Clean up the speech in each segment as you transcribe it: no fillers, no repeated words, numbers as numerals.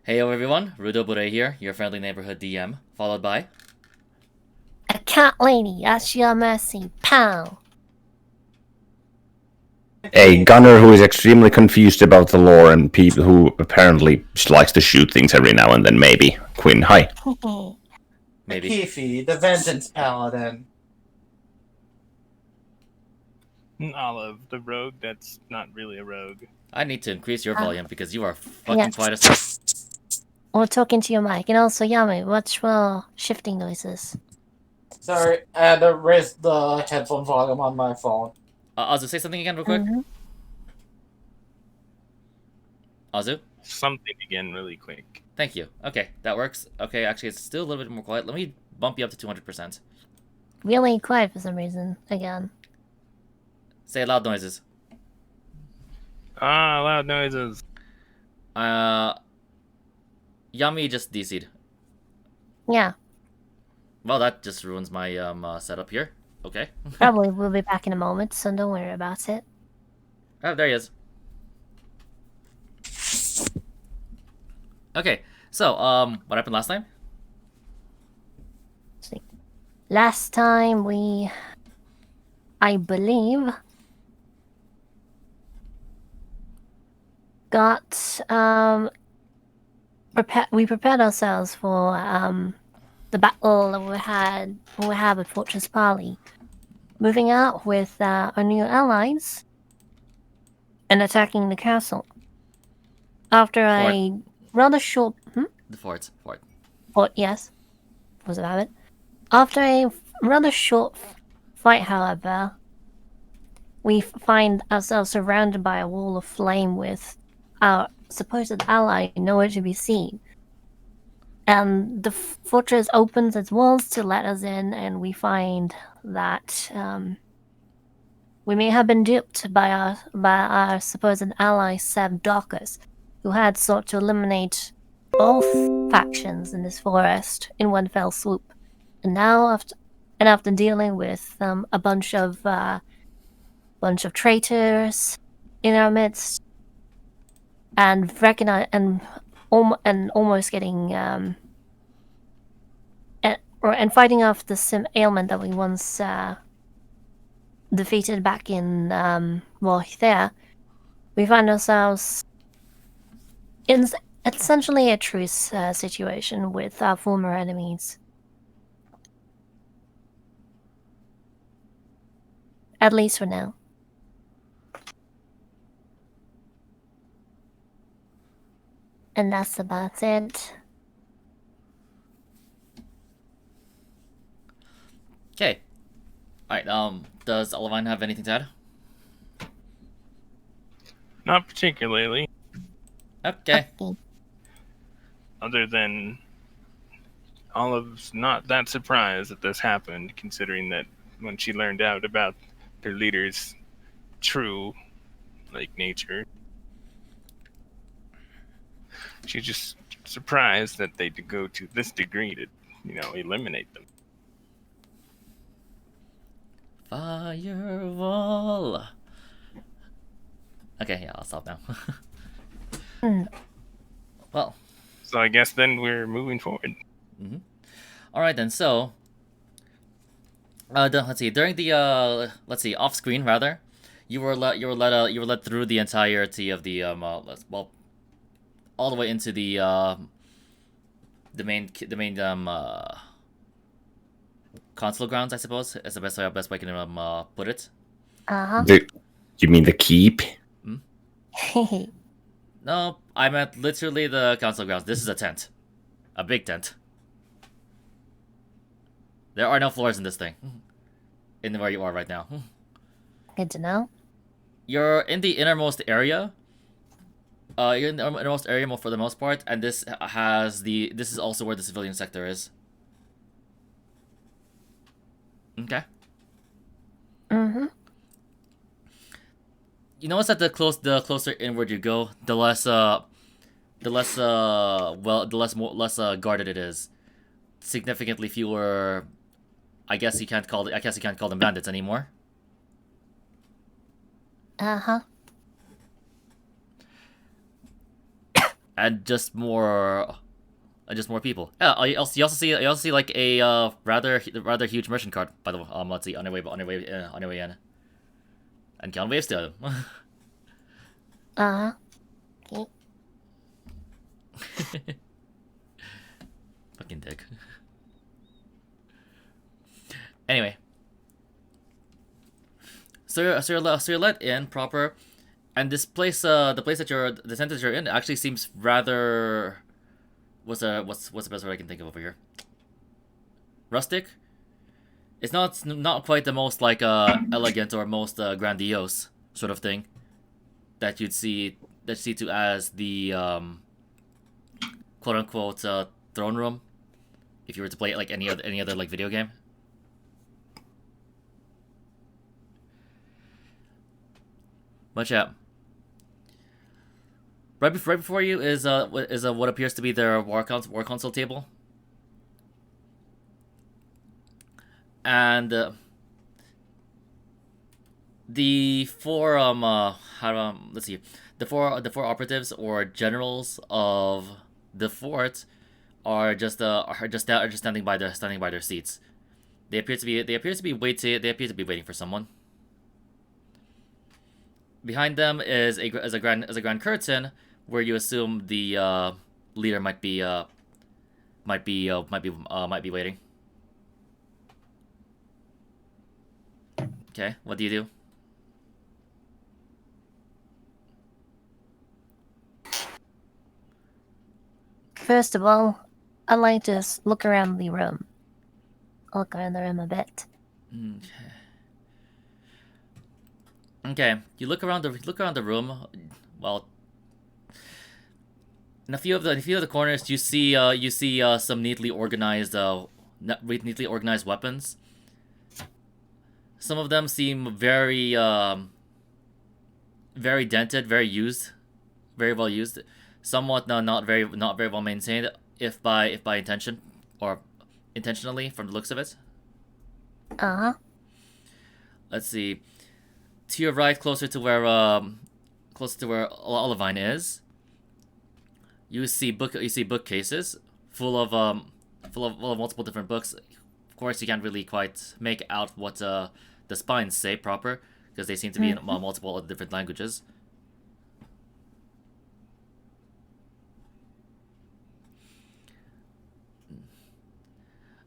Hey everyone, Rudo Bure here, your friendly neighborhood DM, followed by... A cat lady, at your mercy, pow! A gunner who is extremely confused about the lore and people who apparently likes to shoot things every now and then, maybe. Quinn, hi. Maybe. Keefe, the Vengeance Paladin. Olive, the rogue that's not really a rogue. I need to increase your volume because you are fucking quiet as fuck. Or talking to your mic, and also Yami, watch for shifting noises. Sorry, I had to raise the headphone volume on my phone. Azu, say something again real quick. Azu? Something again really quick. Thank you. Okay, that works. Okay, actually it's still a little bit more quiet. Let me bump you up to 200%. Really quiet for some reason, again. Say loud noises. Ah, loud noises. Yami just DC'd. Yeah, Well, that just ruins my setup here. Okay. probably we'll be back in a moment, so don't worry about it. Oh, there he is. Okay, so, what happened last time? Last time I believe, got, we prepared ourselves for, the battle that we had with Fortress Parley. Moving out with, our new allies and attacking the castle. After a rather short... The fort. Yes. Was about it. After a rather short fight, however, we find ourselves surrounded by a wall of flame with our supposed ally nowhere to be seen. And the fortress opens its walls to let us in, and we find that we may have been duped by our supposed ally Seb Darkus, who had sought to eliminate both factions in this forest in one fell swoop. And now, after dealing with a bunch of traitors in our midst, and almost getting and fighting off the ailment that we once defeated back in there, we find ourselves in essentially a truce situation with our former enemies. At least for now. And that's about it. Okay. Alright, does Olivine have anything to add? Not particularly. Okay. Other than Olive's not that surprised that this happened, considering that when she learned out about their leader's true, nature, she's just surprised that they go to this degree to, eliminate them. Firewall. Okay, yeah, I'll stop now. Well. So I guess then we're moving forward. Mm-hmm. All right then. So, let's see. During the off screen rather, you were led through the entirety of the all the way into the main console grounds, I suppose. That's the best way I can put it. You mean the keep? No, I meant literally the console grounds. This is a tent, a big tent. There are no floors in this thing, in where you are right now. Good to know. You're in the innermost area. You're in the innermost area for the most part, and this is also where the civilian sector is. Okay. Mm-hmm. You notice that the closer inward you go, the less guarded it is. Significantly fewer. I guess you can't call them bandits anymore. Uh-huh. and just more people. Yeah, you also see like a rather huge merchant cart. By the way, let's see, on your way in, and Keon waves to them. Uh-huh. Okay. Fucking dick. Anyway, so you're let in proper, and this place, the tent that you're in, actually seems rather. What's the best word I can think of over here? Rustic. It's not quite the most like elegant or most grandiose sort of thing that you'd see to as the quote unquote throne room, if you were to play like any other like video game. But yeah, right before you is what appears to be their war console table, and the four let's see, the four operatives or generals of the fort are just standing by their seats. They appear to be waiting for someone. Behind them is a grand curtain where you assume the leader might be waiting. Okay, what do you do? First of all, I'd like to look around the room. I'll look around the room a bit. Okay, you look around the room. Well, in a few of the corners, you see some neatly organized weapons. Some of them seem very dented, very well used. Somewhat not very well maintained, if by intention or intentionally, from the looks of it. Uh-huh. Let's see. To your right, closer to where Olivine is, you see bookcases full of multiple different books. Of course, you can't really quite make out what the spines say proper, because they seem to be in multiple other different languages.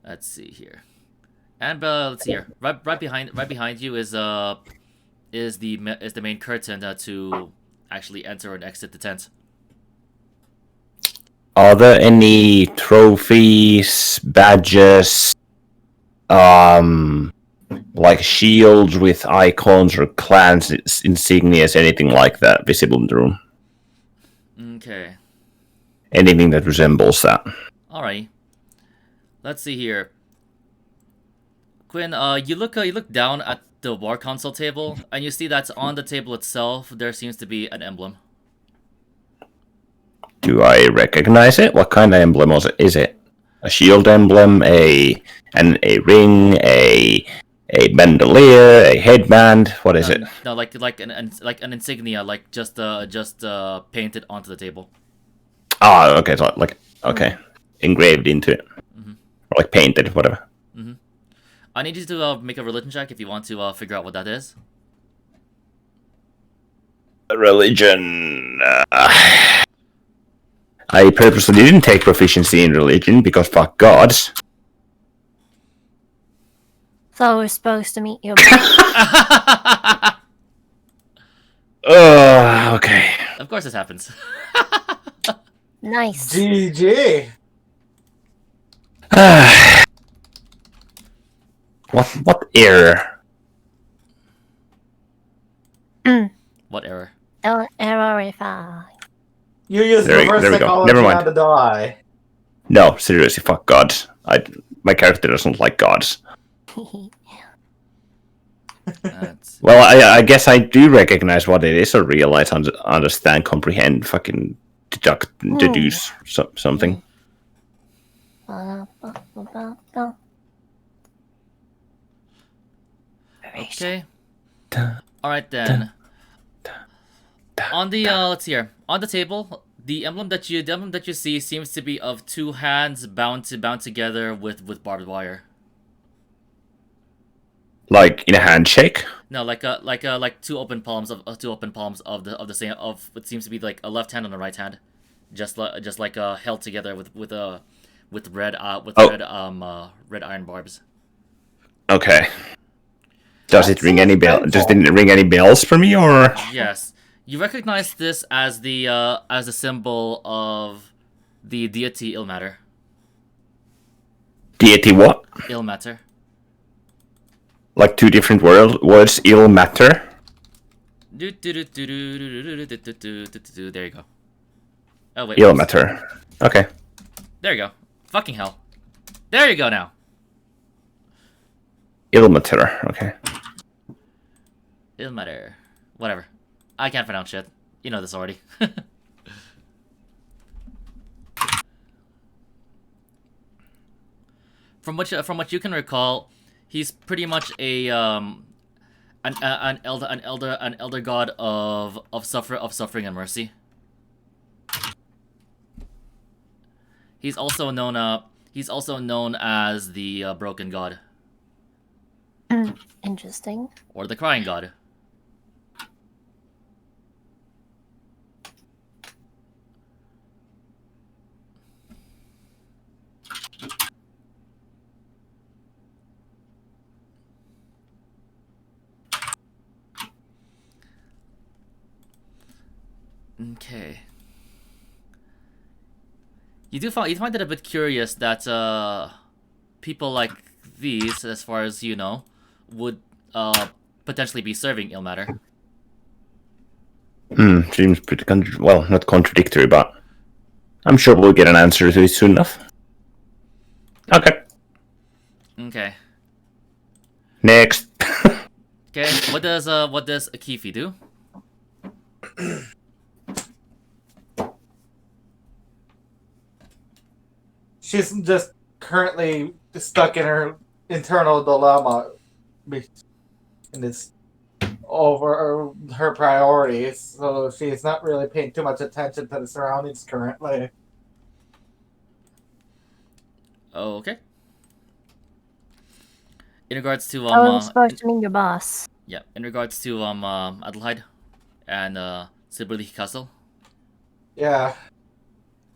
Let's see here, and let's see here. Right behind you is the main curtain to actually enter and exit the tent. Are there any trophies, badges, like shields with icons or clans insignias, anything like that visible in the room? Okay. Anything that resembles that? Alright. Let's see here. Quinn, you look down at the war console table, and you see that on the table itself there seems to be an emblem. Do I recognize it? What kind of emblem is it? A shield emblem, a ring, a bandolier, a headband? What is it? No, like an insignia, like just painted onto the table. Ah, okay, so okay, engraved into it, or like painted, whatever. I need you to make a religion check if you want to figure out what that is. Religion. I purposely didn't take proficiency in religion because fuck gods. So we're supposed to meet your Okay. Of course this happens. Nice. GG. What error? What error? Errorify. You used There we reverse go. psychology Never mind. on the die. No, seriously, fuck gods. My character doesn't like gods. That's... Well, I guess I do recognize what it is, or realize, understand, comprehend, fucking deduce something. Okay. All right then. On the let's see here. On the table, The emblem that you see seems to be of two hands bound together with barbed wire. Like in a handshake? No, like two open palms of the same of what seems to be like a left hand and a right hand, just like held together with red Oh. red iron barbs. Okay. Does That it ring any seems bell? painful. Does it ring any bells for me, or Yes, you recognize this as the symbol of the deity Ilmater. deity what? Ilmater. Like two different words, ill matter? There you go. Oh wait. Ill Whoops. matter. Okay. There you go. Fucking hell. There you go now. Ill matter. Okay. Ilmater. Whatever. I can't pronounce shit. You know this already. From what you can recall, he's pretty much an elder god of suffering and mercy. He's also known as the broken god Interesting. or the crying god. Okay. You find it a bit curious that people like these, as far as you know, would potentially be serving Ilmater. Seems pretty well, not contradictory, but I'm sure we'll get an answer to it soon enough. Okay. Okay. Next. Okay. What does Akifi do? She's just currently stuck in her internal dilemma, and it's over her priorities. So she's not really paying too much attention to the surroundings currently. Okay. In regards to I was supposed to meet your boss. yeah, in regards to Adelheid and Siberli Castle. Yeah.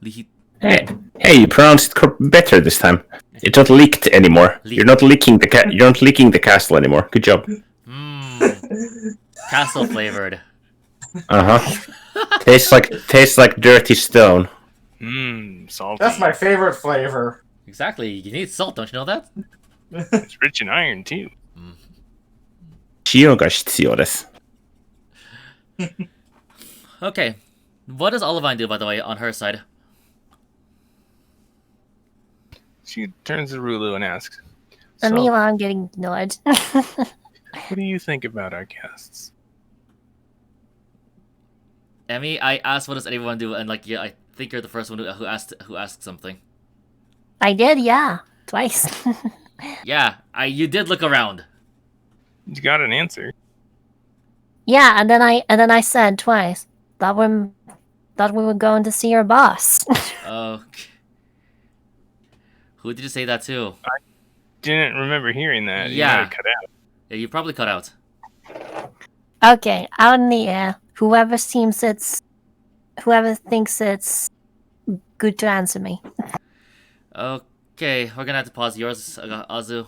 Lihi- Hey, you pronounced it better this time. It's not leaked anymore. You're not licking the castle anymore. Good job. Castle flavored. Tastes like dirty stone. Salty. That's my favorite flavor. Exactly. You need salt, don't you know that? It's rich in iron too. 塩が必要です. Okay. What does Olivine do, by the way, on her side? She turns to Rulu and asks, And "So, meanwhile, I'm getting ignored. what do you think about our guests?" Emmy, I asked what does anyone do, and like, yeah, I think you're the first one who asked something. I did, yeah. Twice. Yeah, you did look around. You got an answer. Yeah, and then I said twice that we were going to see your boss. Okay. Who did you say that to? Didn't remember hearing that. You Yeah. might have cut out. Yeah, you probably cut out. Okay, out in the air. Whoever thinks it's good to answer me. Okay, we're gonna have to pause yours, Azu.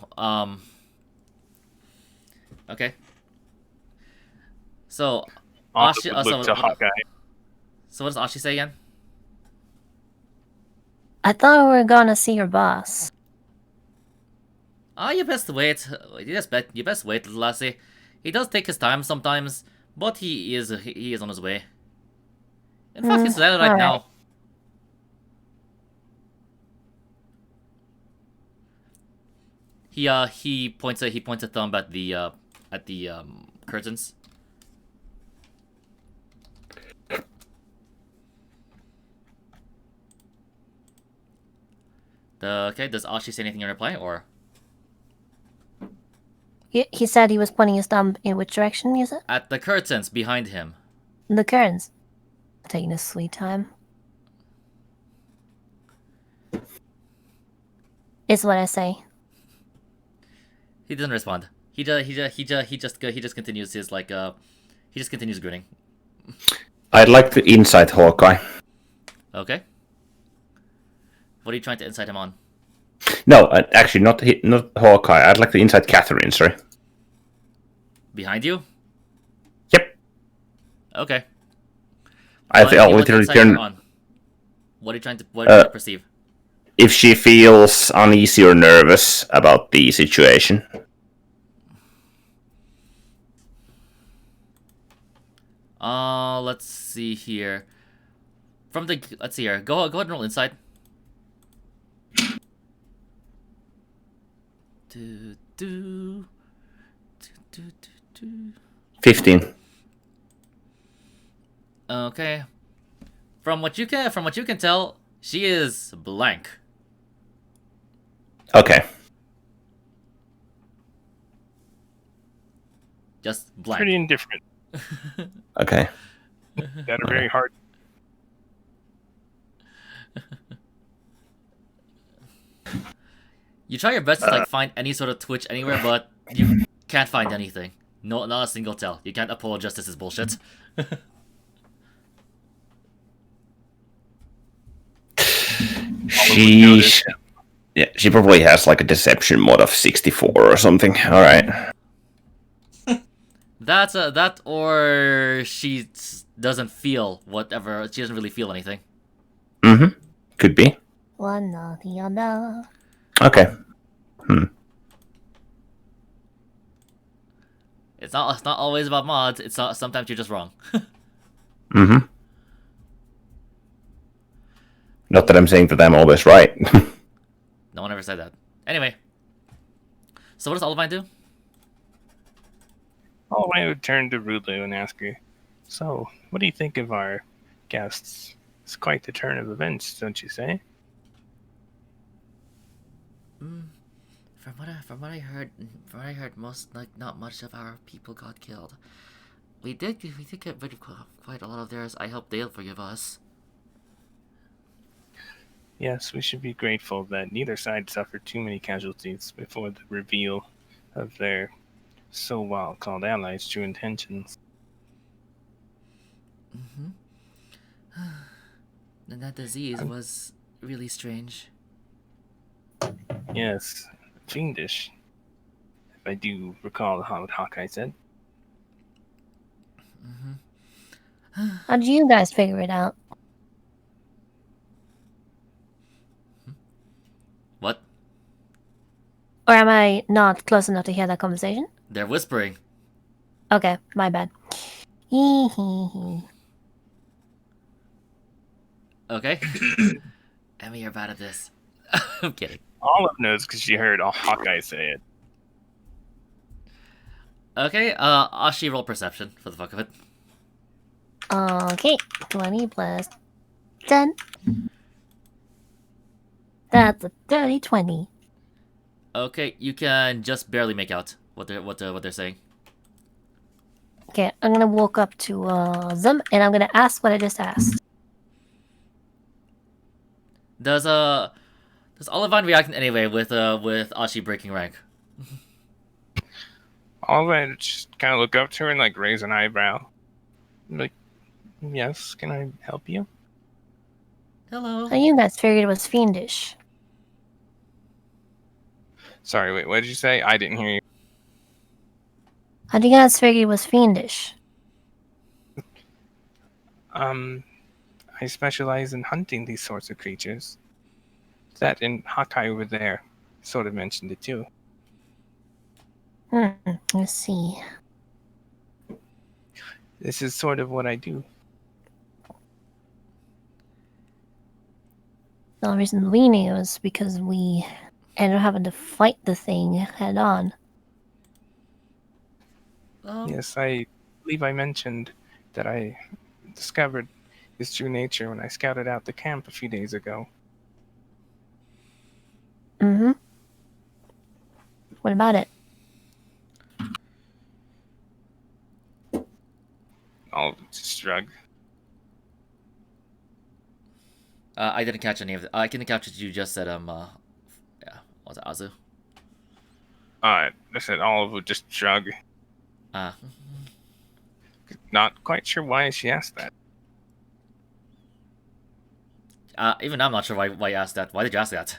Okay. So, Also Ashi, would look to Hawkeye. so what does Ashi say again? I thought we were going to see your boss. You best wait. You best wait, little lassie. He does take his time sometimes, but he is on his way. In fact, he's there right alright. now. He points a thumb at the curtains. Okay, does Ashi say anything in reply, or? He said he was pointing his thumb in which direction, you said? At the curtains behind him. The curtains. Taking his sweet time. is what I say. He doesn't respond. He just continues his like he just continues grinning. I'd like to insight Hawkeye. Okay. What are you trying to incite him on? No, actually, not Hawkeye. I'd like to insight Catherine. Sorry. Behind you? Yep. Okay. I What do I'll you want to literally incite her turn. on? What are you trying to perceive? If she feels uneasy or nervous about the situation. Let's see here. Let's see here. Go ahead and roll insight. Do, do, do, do, do. 15. Okay. From what you can tell, she is blank. Okay. Just blank. Pretty indifferent. Okay. Got a very hard. You try your best to like find any sort of twitch anywhere, but you can't find anything. No, not a single tell. You can't uphold justice's bullshit. She probably has like a deception mod of 64 or something. All right. That or she doesn't feel whatever. She doesn't really feel anything. Mm-hmm. Could be. One or the other. Okay. It's not always about mods. It's not. Sometimes you're just wrong. Mm-hmm. Not that I'm saying that I'm always right. No one ever said that. Anyway. So what does Olivine do? Oh, I would turn to Rudlu and ask her, so, what do you think of our guests? It's quite the turn of events, don't you say? From what I heard, most not much of our people got killed. We did get rid of quite a lot of theirs. I hope they'll forgive us. Yes, we should be grateful that neither side suffered too many casualties before the reveal of their so called allies' true intentions. And that disease was really strange. Yes, fiendish. If I do recall what Hawkeye said. How did you guys figure it out? What? Or am I not close enough to hear that conversation? They're whispering. Okay, my bad. Hee hee hee. Okay. Emmy, you're bad at this. I'm kidding. Olive knows because she heard Hawkeye say it. Okay, Ashi, roll perception for the fuck of it. Okay, 20 plus 10. That's a dirty 20. Okay, you can just barely make out what they're saying. Okay, I'm gonna walk up to them and I'm gonna ask what I just asked. Does Olivine react in any way with Ashi breaking rank? Olive just kind of look up to her and like raise an eyebrow. Like, yes, can I help you? Hello. How you guys figured it was fiendish? Sorry, wait, what did you say? I didn't hear you. How do you guys figure it was fiendish? I specialize in hunting these sorts of creatures. That and Hawkeye over there sort of mentioned it too. Let's see. This is sort of what I do. The only reason we knew was because we ended up having to fight the thing head on. Yes, I believe I mentioned that I discovered his true nature when I scouted out the camp a few days ago. Mm-hmm. What about it? I'll just shrug. I didn't catch any of it. I didn't catch what you just said. Yeah. Was it Azu? I said Olive would just shrug. Uh, Not quite sure why she asked that. even I'm not sure why you asked that. Why did you ask that?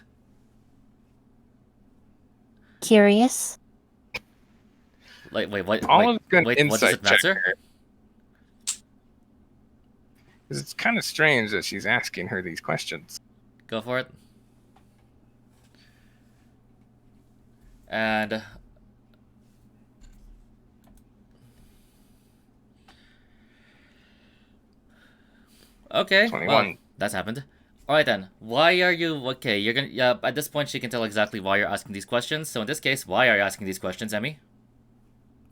Curious. Like, wait, what? Olive's got an Wait, what does insight it matter? checker. 'Cause it's kind of strange that she's asking her these questions. Go for it. And okay, 21. well, that's happened. All right then. Why are you okay? You're gonna yeah. At this point, she can tell exactly why you're asking these questions. So in this case, why are you asking these questions, Emmy?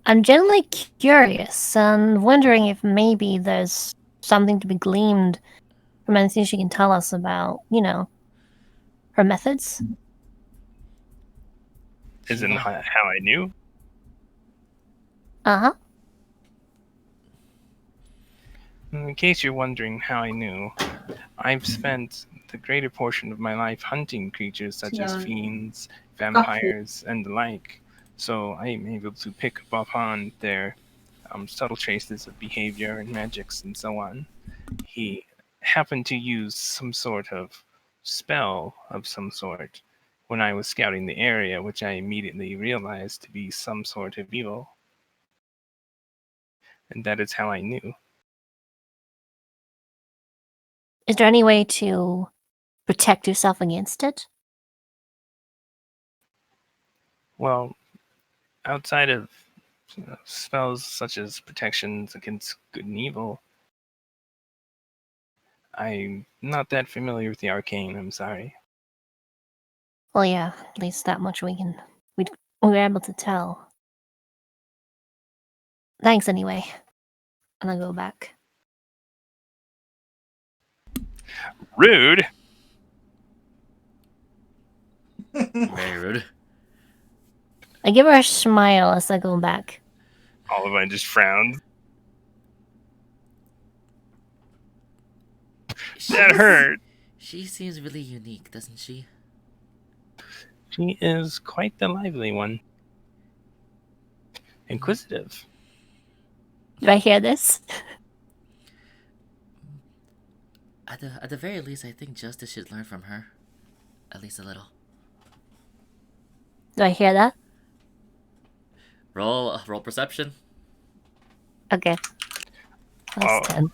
I'm generally curious and wondering if maybe there's something to be gleaned from anything she can tell us about, her methods. Isn't how I knew. Uh huh. In case you're wondering how I knew, I've spent the greater portion of my life hunting creatures such as fiends, vampires, and the like, so I am able to pick up on their subtle traces of behavior and magics and so on. He happened to use some sort of spell of some sort when I was scouting the area, which I immediately realized to be some sort of evil. And that is how I knew. Is there any way to protect yourself against it? Well, outside of spells such as protections against good and evil, I'm not that familiar with the arcane, I'm sorry. Well, yeah, at least that much we were able to tell. Thanks anyway. And I go back. Rude! Very rude. I give her a smile as I go back. Oliver just frowned. That hurt! She seems really unique, doesn't she? She is quite the lively one. Inquisitive. Do I hear this? At the very least, I think Justice should learn from her. At least a little. Do I hear that? Roll perception. Okay. Plus 10.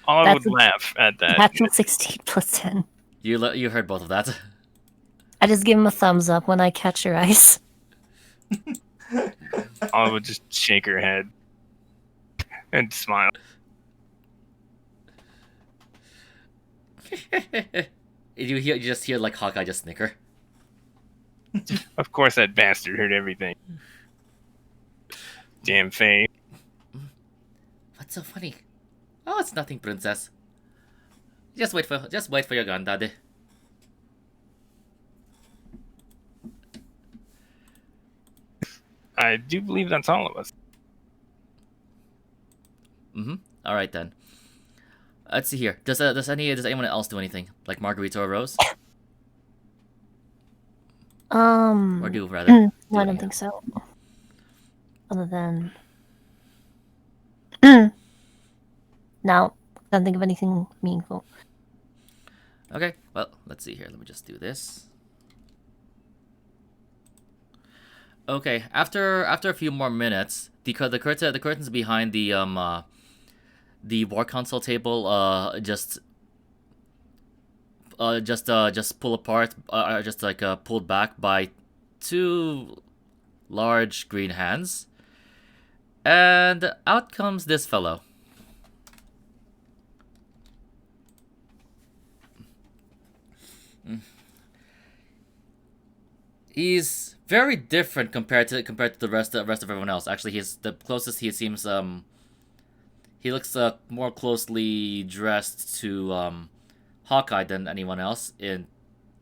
Oliver That's would laugh at that. Natural 16 plus 10. You heard both of that. I just give him a thumbs up when I catch your eyes. Oliver would just shake her head and smile. You just hear like Hawkeye just snicker. Of course, that bastard heard everything. Damn Faye. What's so funny? Oh, it's nothing, princess. Just wait for your granddaddy. I do believe that's all of us. All right then. Let's see here. Does anyone else do anything like Margarita or Rose? Or do rather? No, I don't think so. Other than. No, don't think of anything meaningful. Okay. Well, let's see here. Let me just do this. Okay. After a few more minutes, the curtains behind the war console table just pull apart, just like pulled back by two large green hands, and out comes this fellow. He's very different compared to the rest of everyone else. Actually, he's the closest he seems. He looks more closely dressed to Hawkeye than anyone else in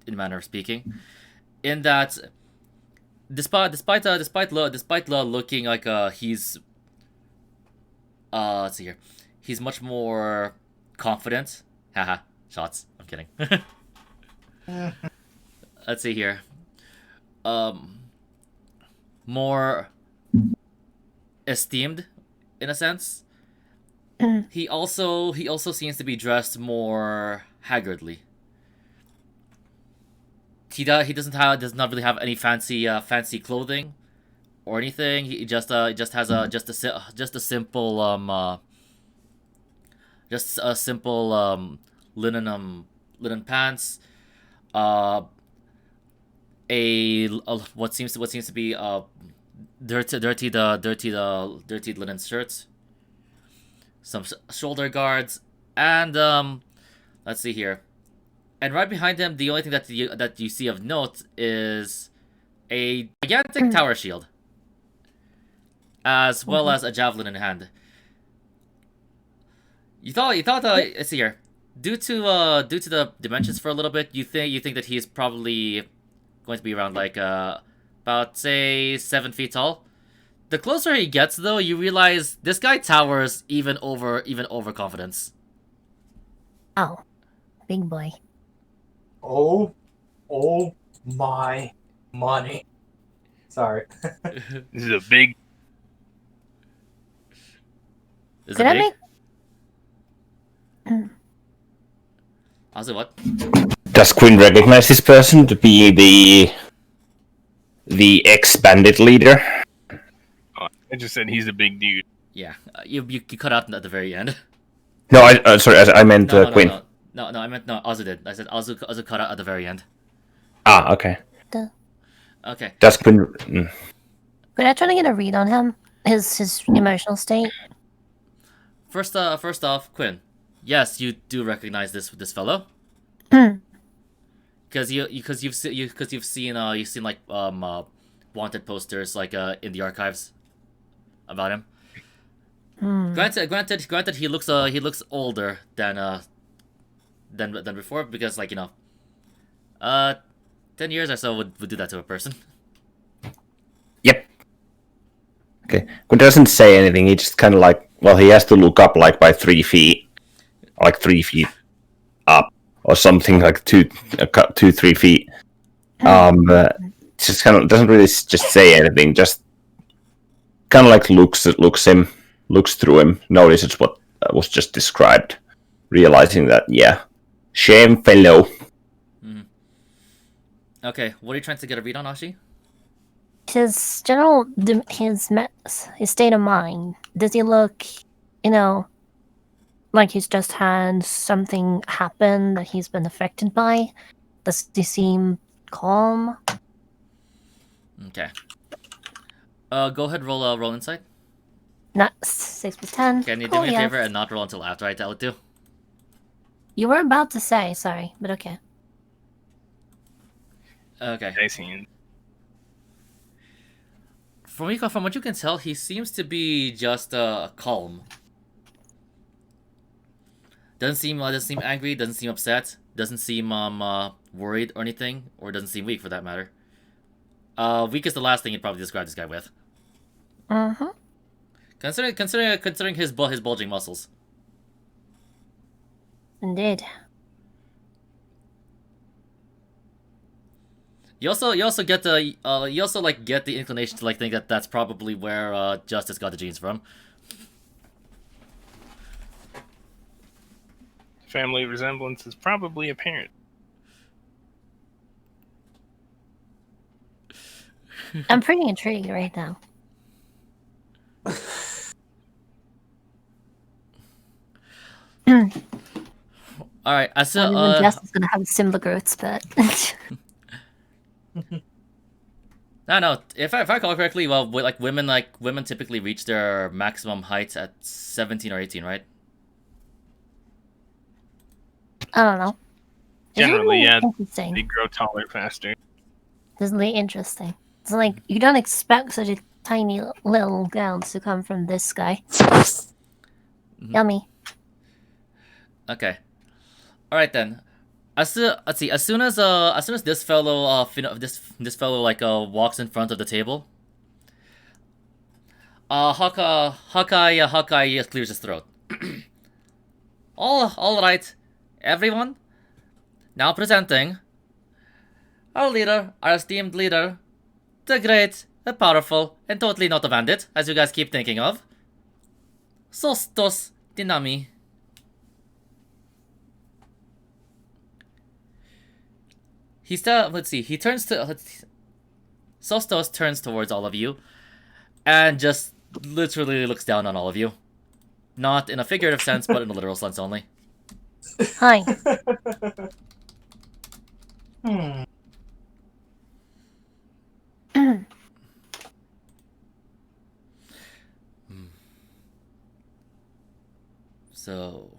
manner of speaking. In that, despite looking like he's let's see here, he's much more confident. Haha, shots. I'm kidding. Let's see here. more esteemed in a sense. He also seems to be dressed more haggardly. Does not really have any fancy clothing or anything. He just has just a simple linen pants, uh what seems to be dirty linen shirts, some shoulder guards, and let's see here. And right behind him, the only thing that you see of note is a gigantic tower shield, as well as a javelin in hand. You thought let's see here. Due to the dimensions for a little bit, you think that he's probably going to be around like about say 7 feet tall. The closer he gets, though, you realize this guy towers even over confidence. Oh, big boy. Oh my money. Sorry. This is a big. Is Could it I big? make? I'll say what? Does Quinn recognize this person to be the ex-bandit leader? Oh, I just said he's a big dude. Yeah, you cut out at the very end. No, sorry, I meant No, Quinn. no, I meant no. Azu did. I said Azu cut out at the very end. Ah, okay. Okay. Does Quinn? Could I try to get a read on him? His emotional state? First off, Quinn. Yes, you do recognize this fellow. Because you've seen like wanted posters like in the archives about him. Granted, he looks older than before, because like 10 years or so would do that to a person. Yep. Okay. Quinn doesn't say anything. He just kind of like, well, he has to look up like by 3 feet, like 3 feet up or something, like 3 feet. Just kind of doesn't really just say anything. Just kind of like looks through him, notices what was just described, realizing that shame fellow. Okay, what are you trying to get a read on, Ashi? His his state of mind. Does he look, like he's just had something happen that he's been affected by? Does he seem calm? Okay. Go ahead, roll insight. Not 6 plus 10. Can you do Cool, me a yeah. favor and not roll until after I tell it to? You were about to say, sorry, but okay. Okay. I see. From what you can tell, he seems to be just calm. Doesn't seem angry. Doesn't seem upset. Doesn't seem worried or anything, or doesn't seem weak for that matter. Weak is the last thing you'd probably describe this guy with. Considering his bulging muscles. Indeed. You also get the inclination to like think that that's probably where Justice got the genes from. Family resemblance is probably apparent. I'm pretty intrigued right now. All right, I said. Jess is gonna have similar growths, but No. If I recall correctly, well, women typically reach their maximum height at 17 or 18, right? I don't know. Generally, yeah, Interesting. they grow taller faster. This is really interesting. It's like you don't expect such a tiny little girl to come from this guy. Yummy. Okay. All right then. Let's see. As soon as this fellow this fellow walks in front of the table, Hawkeye clears his throat. All right, everyone. Now presenting our esteemed leader, the great, the powerful, and totally not a bandit, as you guys keep thinking of. Sostos Dinami. Let's see, he turns to... Sostos turns towards all of you, and just literally looks down on all of you. Not in a figurative sense, but in a literal sense only. Hi. Hmm. So,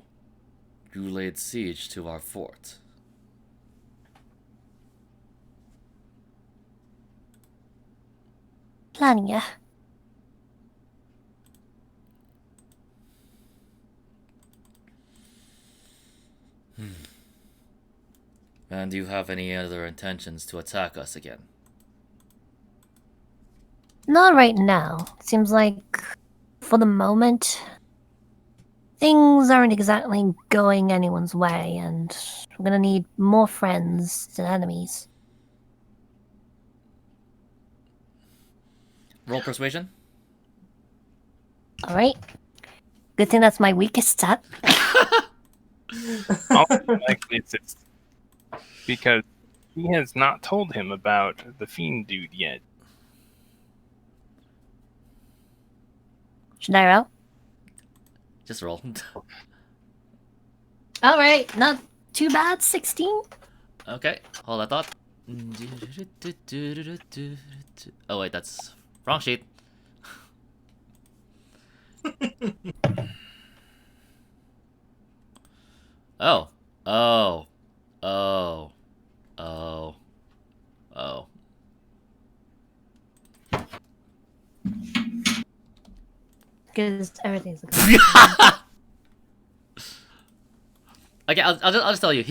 you laid siege to our fort. Plania. And do you have any other intentions to attack us again? Not right now. Seems like, for the moment, things aren't exactly going anyone's way, and we're gonna need more friends than enemies. Roll persuasion? Alright. Good thing that's my weakest stat. Also, likely it's because he has not told him about the fiend dude yet. Should I roll? Just roll. Alright, not too bad. 16? Okay, hold that thought. Oh wait, that's wrong sheet. Oh. Oh. Oh. Oh. Oh. Because everything's Okay, I'll just tell you.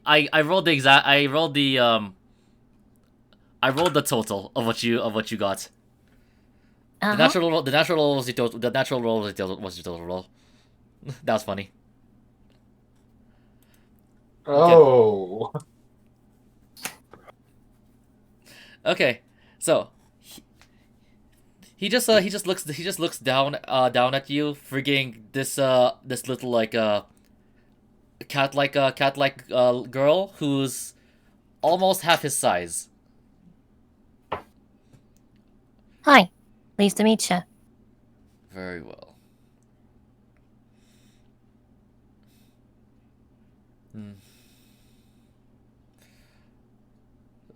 I rolled the I rolled the total of what you got. uh-huh. The natural roll was the natural roll was your total roll. That was funny. Oh. Okay, so he just looks down at you, frigging this little cat like girl who's almost half his size. Hi. Pleased to meet you. Very well.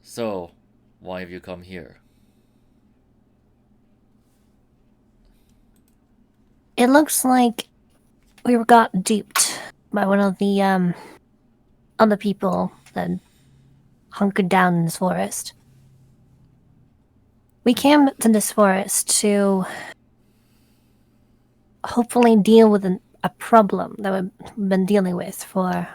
So, why have you come here? It looks like we got duped by one of the other people that hunkered down in this forest. We came to this forest to hopefully deal with a problem that we've been dealing with for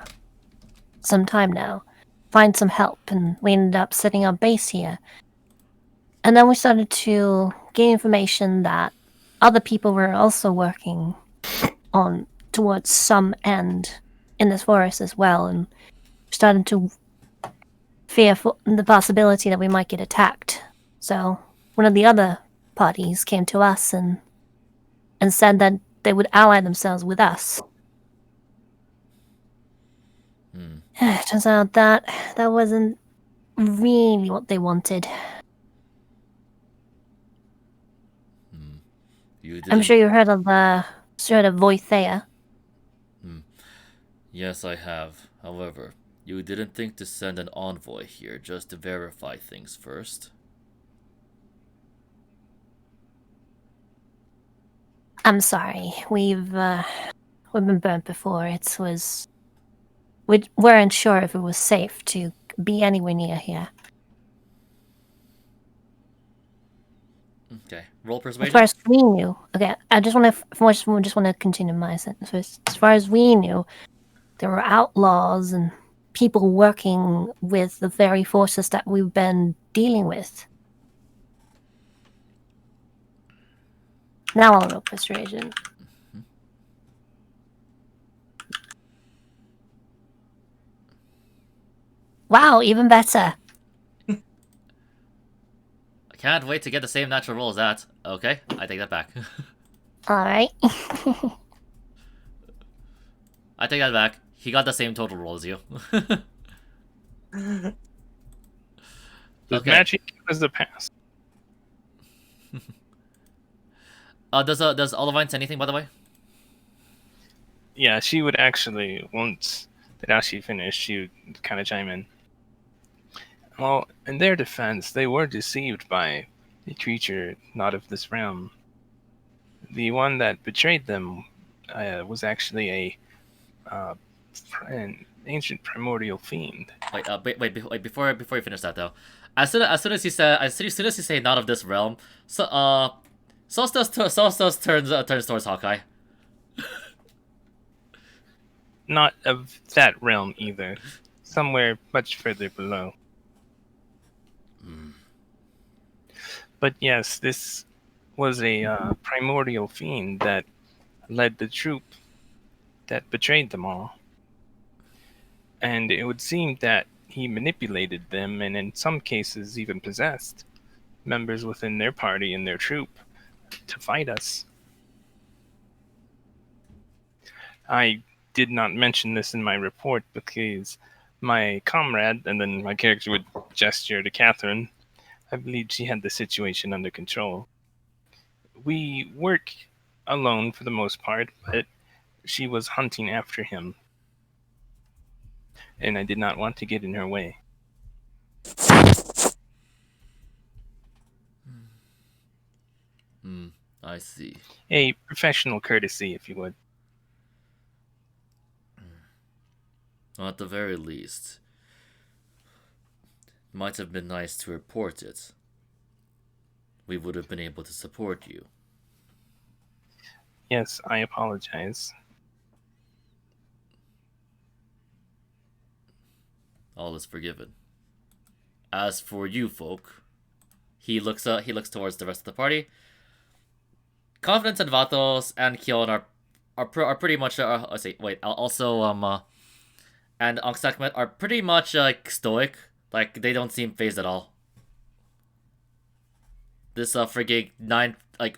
some time now. Find some help, and we ended up setting up base here. And then we started to gain information that other people were also working on towards some end in this forest as well, and started to fear for the possibility that we might get attacked. So one of the other parties came to us and said that they would ally themselves with us. Turns out that wasn't really what they wanted. I'm sure you heard of Voithea. Yes, I have. However, you didn't think to send an envoy here just to verify things first? I'm sorry. We've been burnt before. We weren't sure if it was safe to be anywhere near here. Okay, roll persuasion. As far as we knew, okay, I just want to continue my sentence first. As far as we knew, there were outlaws and people working with the very forces that we've been dealing with. Now I'll roll persuasion. Wow, even better. Can't wait to get the same natural roll as that. Okay, I take that back. Alright. I take that back. He got the same total roll as you. Does Okay. magic count as a pass? Does Olivine say anything, by the way? Yeah, she would actually, once that Ashi finished, she would kind of chime in. Well, in their defense, they were deceived by a creature not of this realm. The one that betrayed them was actually an ancient primordial fiend. Wait. Before you finish that though, as soon as you say not of this realm, Solstice turns towards Hawkeye. Not of that realm either. Somewhere much further below. But yes, this was a primordial fiend that led the troop that betrayed them all. And it would seem that he manipulated them and in some cases even possessed members within their party and their troop to fight us. I did not mention this in my report because my comrade, and then my character would gesture to Catherine, I believe she had the situation under control. We work alone for the most part, but she was hunting after him, and I did not want to get in her way. I see. A professional courtesy, if you would. Well, at the very least, might have been nice to report it. We would have been able to support you. Yes, I apologize. All is forgiven. As for you folk, he looks towards the rest of the party. Confidence and Vatos and Kion are pretty much also and Ankh are pretty much like stoic. Like they don't seem phased at all. This friggin'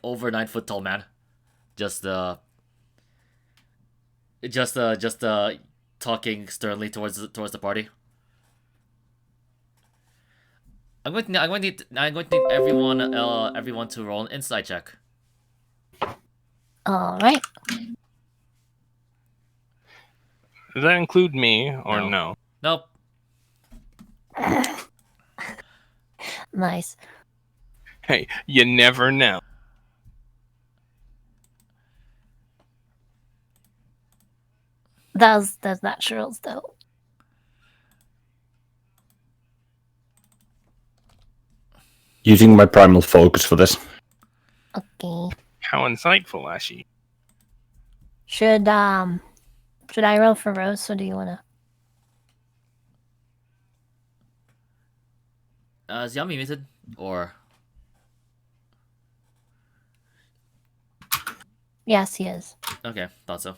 over 9 foot tall man, just talking sternly towards the party. I'm going to need everyone to roll an insight check. Alright. Does that include me or no? Nope. Nice. Hey, you never know. That's naturals though. Using my primal focus for this. Okay. How insightful, Ashi. Should I roll for Rose, or do you wanna? Is Yami muted or? Yes, he is. Okay, thought so.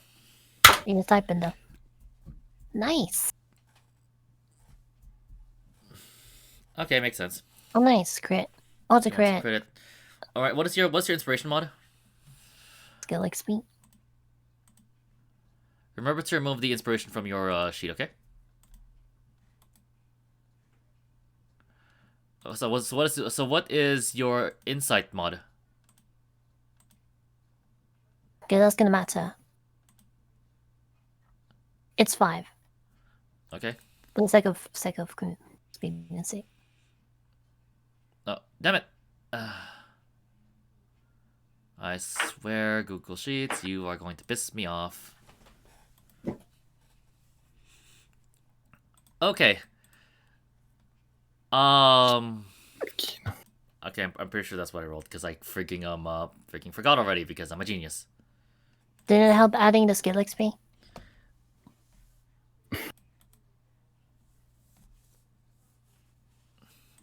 He was typing though. Nice. Okay, makes sense. Oh, nice crit. Oh, it's a Yeah, crit. it's All right, what's your inspiration mod? Skill like speed. Remember to remove the inspiration from your sheet, okay? So what is your insight mod? Okay, that's gonna matter. It's 5. Okay. For the sake of conveniency. Oh, damn it! I swear, Google Sheets, you are going to piss me off. Okay. Okay, I'm pretty sure that's what I rolled because I freaking forgot already because I'm a genius. Did it help adding the skill XP?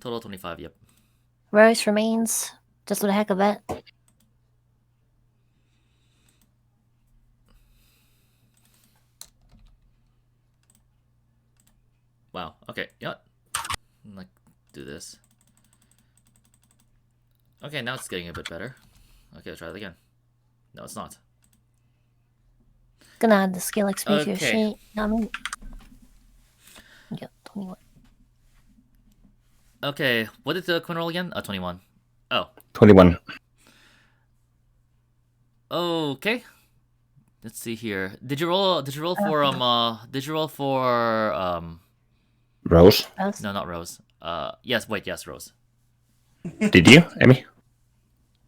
Total 25. Yep. Rose remains, just for the heck of it. Wow. Okay. Yeah. Like, do this. Okay, now it's getting a bit better. Okay, let's try it again. No, it's not. Gonna add the skill XP to your Okay. sheet. I mean, yeah, 21. Okay, what did the Quinn roll again? 21. Oh, 21. okay. Let's see here. Did you roll? Did you roll for Did you roll for Rose, Rose? No, not Rose. Yes. Wait. Yes, Rose. did you, Emmy?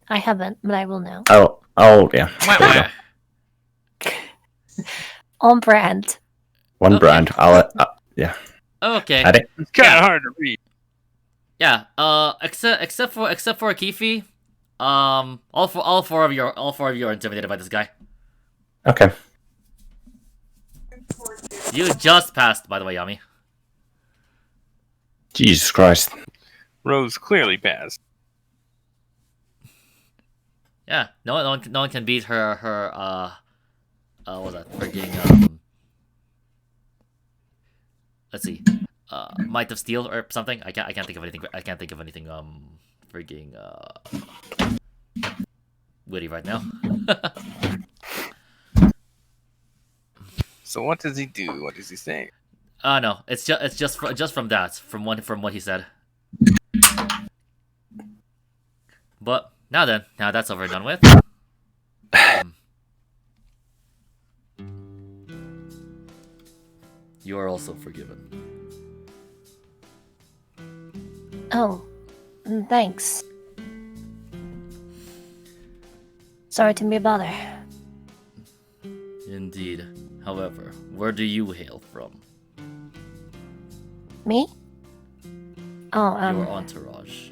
I haven't, but I will now. Oh, yeah. There you go. On brand. One Okay. brand. I'll yeah. Okay. Add it. It's kind of Yeah. hard to read. Yeah. Except for Kifi, all four of you are intimidated by this guy. Okay. You just passed, by the way, Yami. Jesus Christ. Rose clearly passed. Yeah. No one can beat her. What was that? Freaking Let's see. Might of Steel or something. I can't think of anything. I can't think of anything. Freaking witty right now. So what does he do? What does he say? No. It's just from what he said. But now that's over and done with. You are also forgiven. Oh, thanks. Sorry to be a bother. Indeed. However, where do you hail from? Me? Oh, Your entourage.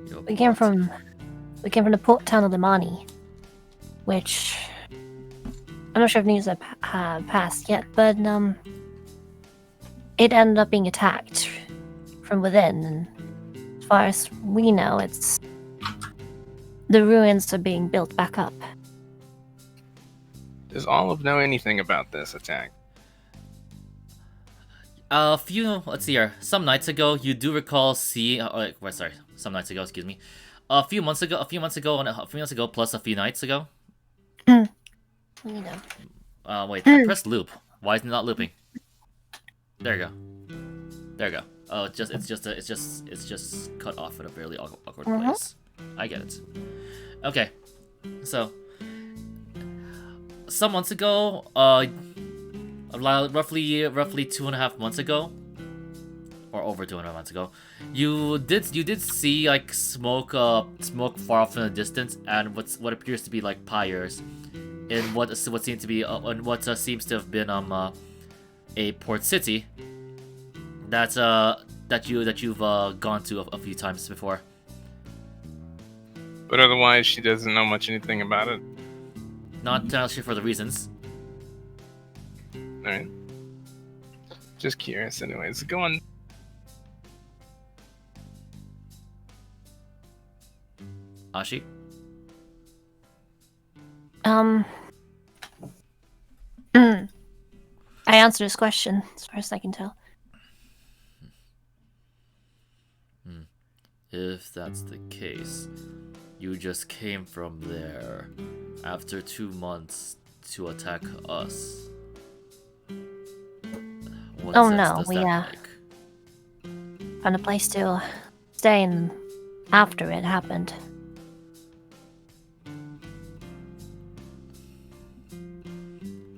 Your we came plot. from the port town of Limani, which I'm not sure if news have passed yet, but it ended up being attacked from within, and as far as we know, it's the ruins are being built back up. Does Olive know anything about this attack? Let's see here. Some nights ago, you do recall seeing. Some nights ago, excuse me. A few months ago, plus a few nights ago. You know. Wait, I pressed loop. Why is it not looping? There you go. There you go. Oh, it's just cut off in a fairly awkward place. I get it. Okay, so some months ago, roughly 2.5 months ago, or over 2.5 months ago, you did see like smoke far off in the distance, and what appears to be like pyres in what seems to be seems to have been a port city that you've gone to a few times before. But otherwise, she doesn't know anything about it. Not entirely sure for the reasons. Alright. Just curious, anyways. Go on. Ashi? I answered his question, as far as I can tell. If that's the case, you just came from there after 2 months to attack us. What Oh, sense no, does we, that make? Found a place to stay in after it happened.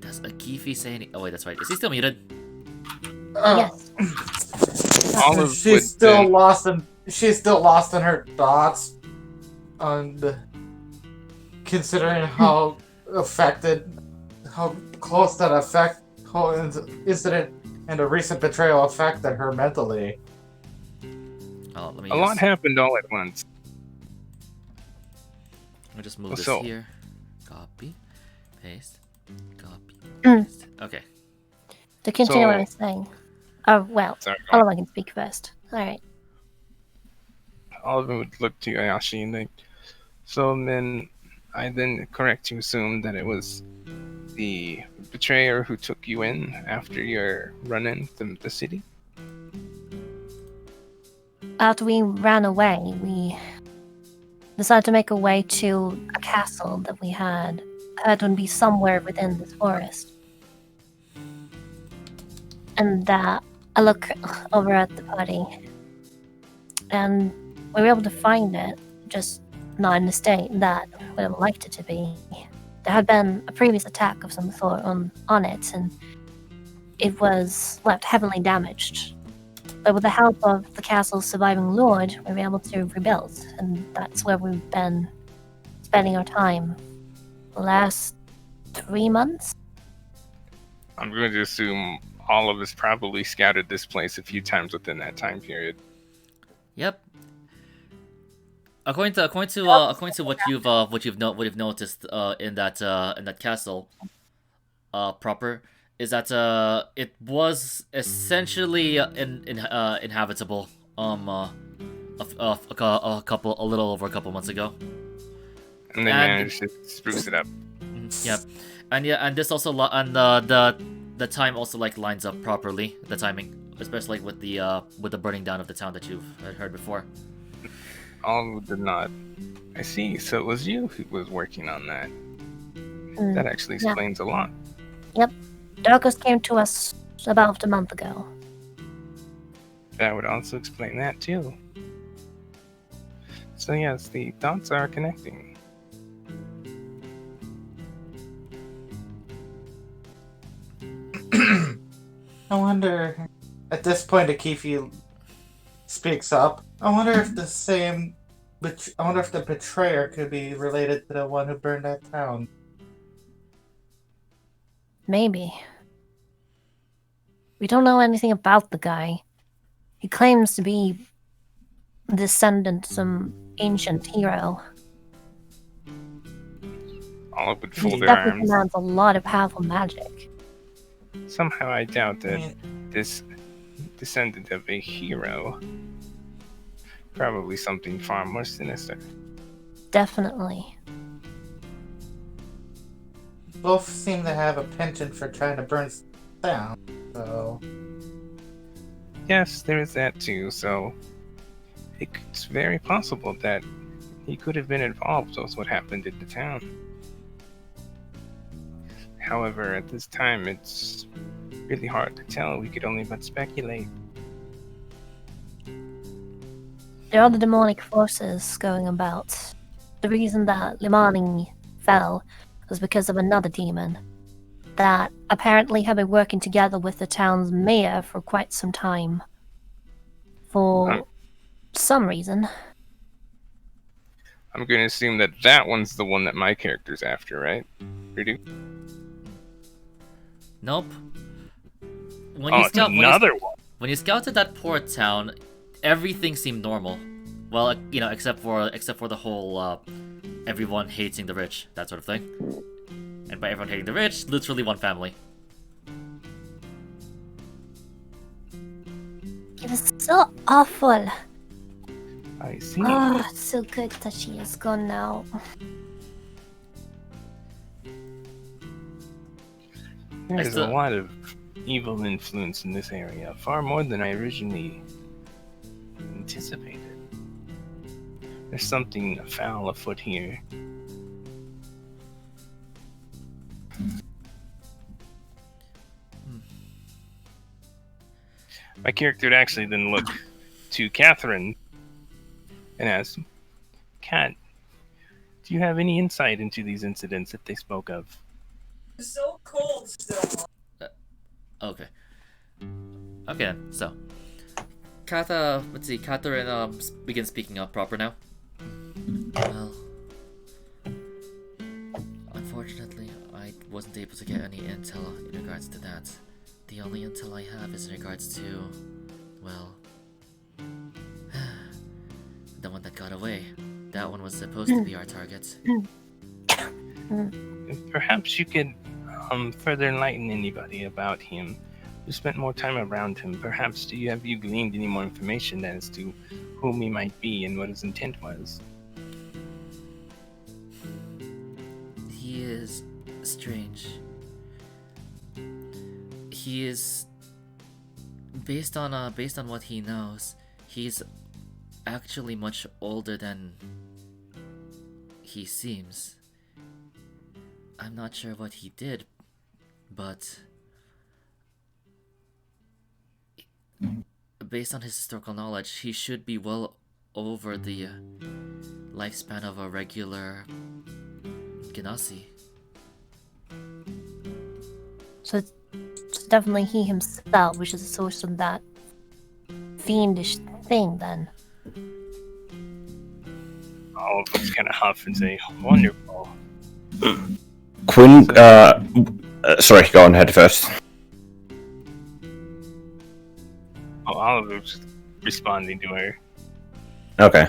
Does Akifi say any? Oh wait, that's right. Is he still muted? Yes. Olive She's would still then- lost in her thoughts, and considering how close that whole incident and the recent betrayal affected her mentally. Oh, let me. A lot happened all at once. Let me just move this So- here. Copy, paste, copy, Mm. paste. Okay. To continue what So- I'm saying. Oh, well, Sorry, go on. Oliver can speak first. Alright. Oliver would look to Ayashi and think, so then I then correct to assume that it was the betrayer who took you in after your run-in to the city? after we ran away, we decided to make a way to a castle that we had heard would be somewhere within this forest. And I look over at the party, and we were able to find it, just not in the state that we would have liked it to be. There had been a previous attack of some sort on it, and it was left heavily damaged. But with the help of the castle's surviving lord, we were able to rebuild, and that's where we've been spending our time the last 3 months. I'm going to assume all of us probably scouted this place a few times within that time period. Yep. According to what you've noticed in that castle proper, is that it was essentially inhabitable a little over a couple months ago. And they managed to spruce it up. Yep. And this also and the time also like lines up properly, the timing, especially with the burning down of the town that you've heard before. All did not. I see. So it was you who was working on that. That actually explains a lot. Yep. Darkus came to us about a month ago. That would also explain that too. So yes, the dots are connecting. I wonder, at this point, Akifi speaks up. I wonder if the betrayer could be related to the one who burned that town. Maybe. We don't know anything about the guy. He claims to be a descendant of some ancient hero. All would He fold their definitely arms. commands a lot of powerful magic. Somehow I doubt that this descendant of a hero. Probably something far more sinister. Definitely. Both seem to have a penchant for trying to burn down, so... Yes, there is that too, so it's very possible that he could have been involved with what happened in the town. However, at this time, it's really hard to tell. We could only but speculate. There are the demonic forces going about. The reason that Limani fell was because of another demon that apparently had been working together with the town's mayor for quite some time. For some reason. I'm going to assume that that one's the one that my character's after, right? Redo? Nope. It's another one. When you scouted that poor town, everything seemed normal. Well, except for the whole everyone hating the rich, that sort of thing. And by everyone hating the rich, literally one family. It was so awful. I see. Oh, it's so good that she is gone now. There's a lot of evil influence in this area, far more than I originally anticipated. There's something foul afoot here. My character would actually then look to Catherine and ask, Kat, do you have any insight into these incidents that they spoke of? It's so cold still. Okay. Okay, so Catherine begins speaking up proper now. Well, unfortunately, I wasn't able to get any intel in regards to that. The only intel I have is in regards to, well, the one that got away. That one was supposed to be our target. Perhaps you could further enlighten anybody about him who spent more time around him. Perhaps have you gleaned any more information as to whom he might be and what his intent was? He is strange. He is based on what he knows. He's actually much older than he seems. I'm not sure what he did, but based on his historical knowledge, he should be well over the lifespan of a regular Genasi. So it's definitely he himself, which is the source of that fiendish thing, then. All of us kind of huff and say, "Wonderful." Quinn, sorry, go on ahead first. Oh, Oliver's responding to her. Okay.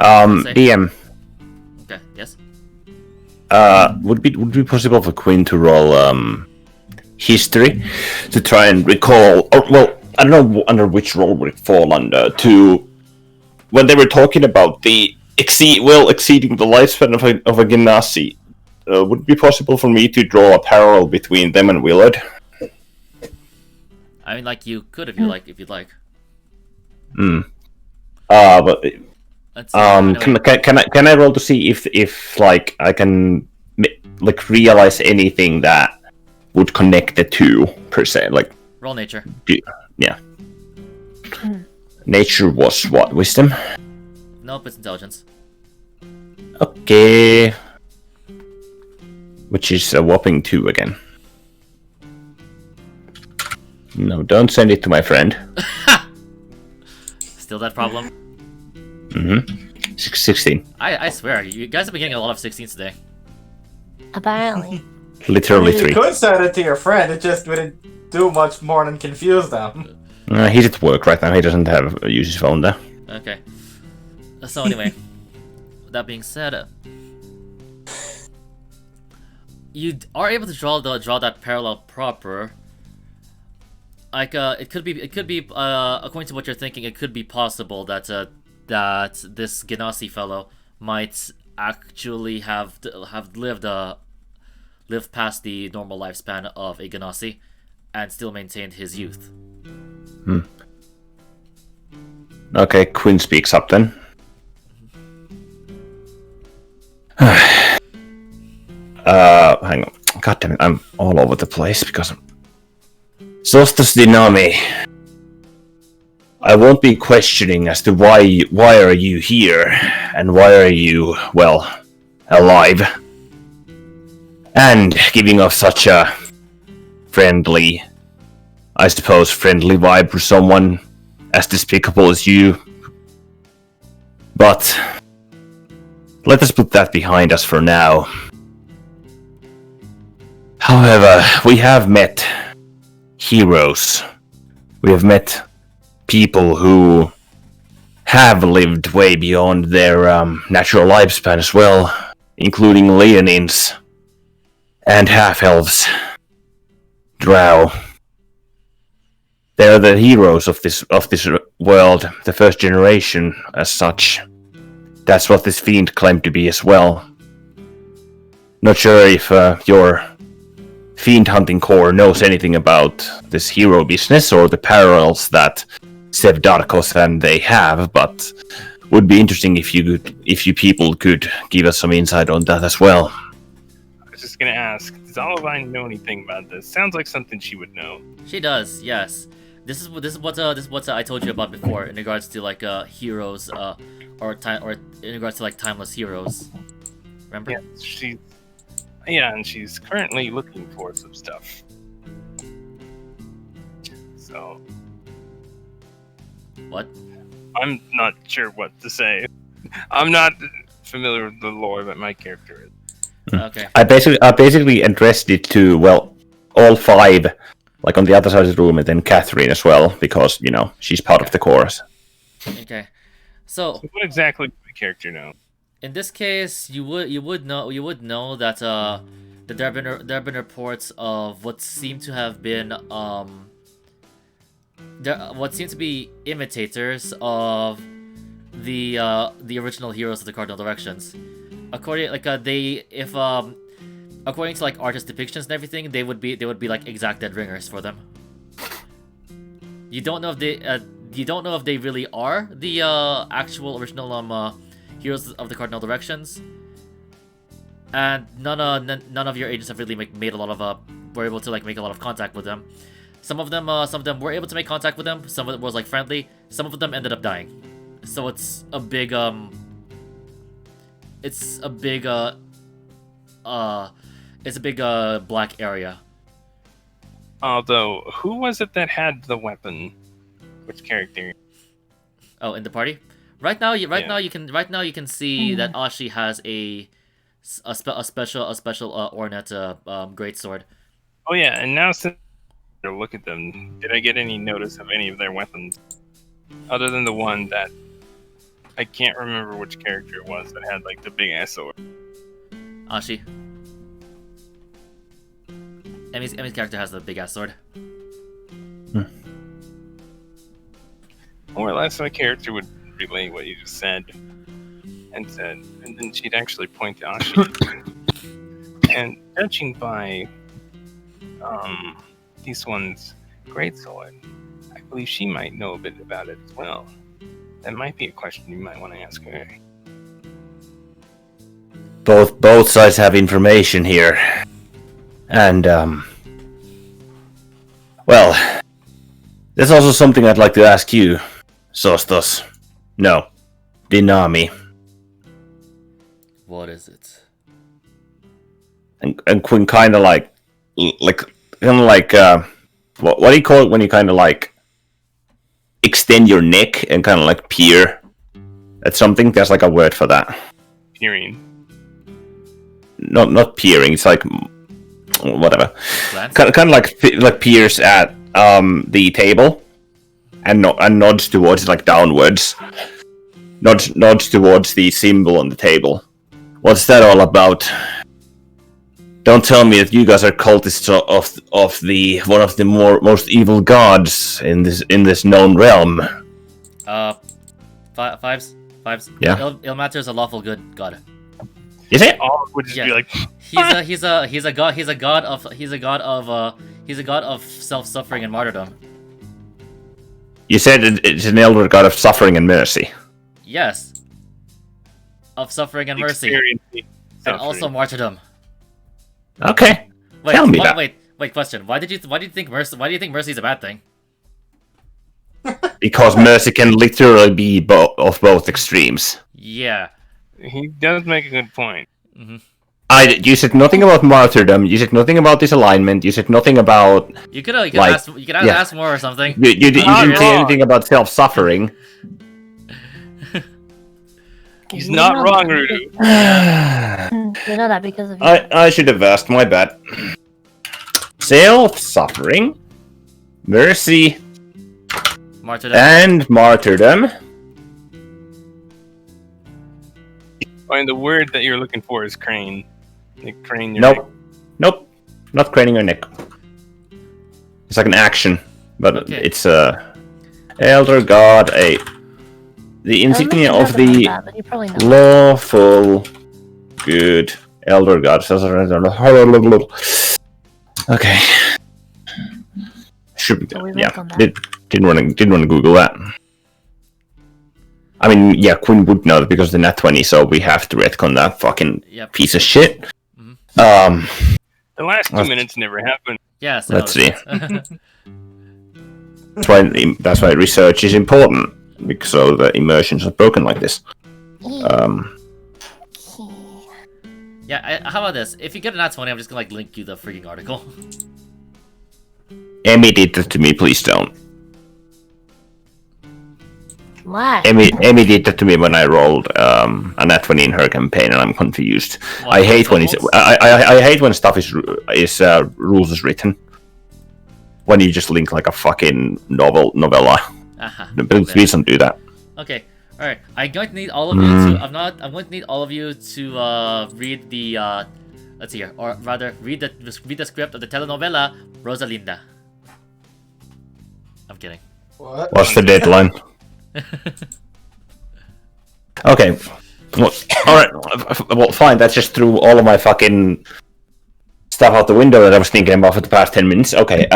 Say. DM, Okay, yes? would it be possible for Quinn to roll history to try and recall, or well, I don't know under which role would it fall under, to when they were talking about the exceeding the lifespan of a Genasi. Would it be possible for me to draw a parallel between them and Willard? I mean, like, you could if you'd like. But Let's see, anyway. can I roll to see if like I can like realize anything that would connect the two per se? Like, Roll nature. yeah. Nature was what? Wisdom? Nope, it's intelligence. Okay. Which is a whopping 2 again. No, don't send it to my friend. Still that problem? 16. I swear, you guys have been getting a lot of 16s today. Apparently. Literally You 3. could send it to your friend, it just wouldn't do much more than confuse them. He's at work right now. He doesn't use his phone there. Okay. So anyway, that being said, you are able to draw that parallel proper. Like it could be according to what you're thinking, it could be possible that that this Genasi fellow might actually have lived past the normal lifespan of a Genasi and still maintained his youth. Okay, Quinn speaks up then. Hang on. God damn it, I'm all over the place because Sostas Dynami. I won't be questioning as to why are you here and why are you, well, alive. And giving off such a friendly vibe for someone as despicable as you. But let us put that behind us for now. However, we have met heroes. We have met people who have lived way beyond their natural lifespan as well, including Leonines and half-elves, drow. They're the heroes of this world, the first generation as such. That's what this fiend claimed to be as well. Not sure if your fiend hunting corps knows anything about this hero business or the parallels that Sev Darkos and they have, but would be interesting if you people could give us some insight on that as well. I was just gonna ask, does Olivine know anything about this? Sounds like something she would know. She does, yes. This is what I told you about before in regards to like heroes, or in regards to like timeless heroes. Remember? Yeah, and she's currently looking for some stuff. So What? I'm not sure what to say. I'm not familiar with the lore that my character is. Okay. I basically addressed it to, well, all 5, like on the other side of the room, and then Catherine as well, because, you know, she's part of the chorus. Okay. So What exactly does my character know? in this case, you would know that that there have been reports of what seem to have been what seem to be imitators of the original heroes of the cardinal directions. According according to like artist depictions and everything, they would be like exact dead ringers for them. You don't know if you don't know if they really are the actual original heroes of the cardinal directions, and none of your agents have really made a lot of were able to make a lot of contact with them. Some of them were able to make contact with them. Some of it was friendly. Some of them ended up dying. So it's a big black area. Although, who was it that had the weapon? Which character? Oh, in the party. Right now you can see that Ashi has a special Ornette greatsword. Oh yeah, and now since I look at them, did I get any notice of any of their weapons? Other than the one that I can't remember which character it was that had the big ass sword. Ashi. Emmy's character has the big ass sword. More or less, my character would relay what you just said, and then she'd actually point to Ashi. And judging by this one's greatsword, I believe she might know a bit about it as well. That might be a question you might want to ask her. Both sides have information here. And, well, there's also something I'd like to ask you, Sostos. No, Dinami. What is it? And Quinn kind of what do you call it when you kind of extend your neck and kind of peer at something? There's a word for that. Peering. Not peering. It's whatever. Glance? Kind of peers at the table and nods towards downwards. Nods towards the symbol on the table. What's that all about? Don't tell me that you guys are cultists of the one of the most evil gods in this known realm. Fives. Yeah. Ilmater is a lawful good god. Is it? All would just be He's a god of self-suffering and martyrdom. You said it's an elder god of suffering and mercy. Yes. Of suffering and mercy. experiencing And suffering. also martyrdom. Okay. Wait, Tell me that. Wait, question. Why do you think mercy is a bad thing? Because mercy can literally be of both extremes. Yeah. He does make a good point. You said nothing about martyrdom. You said nothing about disalignment. You said nothing about. You could ask more or something. You didn't Not say wrong. anything about self-suffering. He's not wrong, Rudu. You know that because of you. I should have asked. My bad. Self-suffering, mercy, Martyrdom. and martyrdom. And the word that you're looking for is crane. Like crane your neck. Nope. Not craning your neck. It's an action, but Okay. it's elder god, the insignia of the That, but you probably know. lawful good elder god. Okay. Should be So we yeah. work on that. Didn't want to Google that. I mean, yeah, Quinn would know that because of the nat 20, so we have to retcon that fucking Yep. piece of shit. Mhm. The last 2 Let's- minutes never happened. Yes. Let's see. That's why research is important, because so the immersions are broken like this. Yeah. How about this? If you get a nat 20, I'm just gonna link you the freaking article. Emmy did that to me, please don't. Why? Emmy did that to me when I rolled a nat 20 in her campaign, and I'm confused. What, I hate when levels? I hate when stuff is rules is written. When you just link a fucking novella. Please don't do that. Okay. All right. I'm going to need all of you to. I'm going to need all of you to read the. Let's see here, or rather, read the script of the telenovela Rosalinda. I'm kidding. What? What's the deadline? Okay. Well, alright. Well, fine. That just threw all of my fucking stuff out the window that I was thinking about for the past 10 minutes. Okay.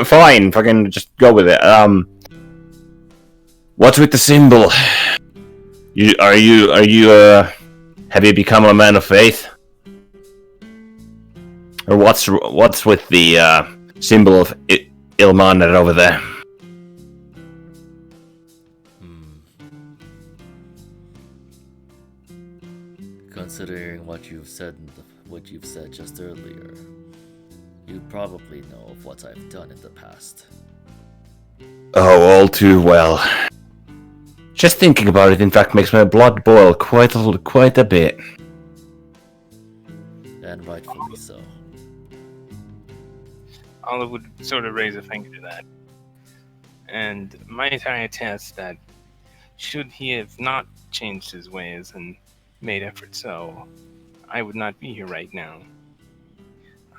Fine, fucking just go with it. What's with the symbol? Are you have you become a man of faith? Or what's with the symbol of Ilmaner over there? Considering what you've said just earlier, you probably know of what I've done in the past. Oh, all too well. Just thinking about it, in fact, makes my blood boil quite a bit. And rightfully so. Olive would sort of raise a finger to that. And might I attest that should he have not changed his ways and made effort so, I would not be here right now.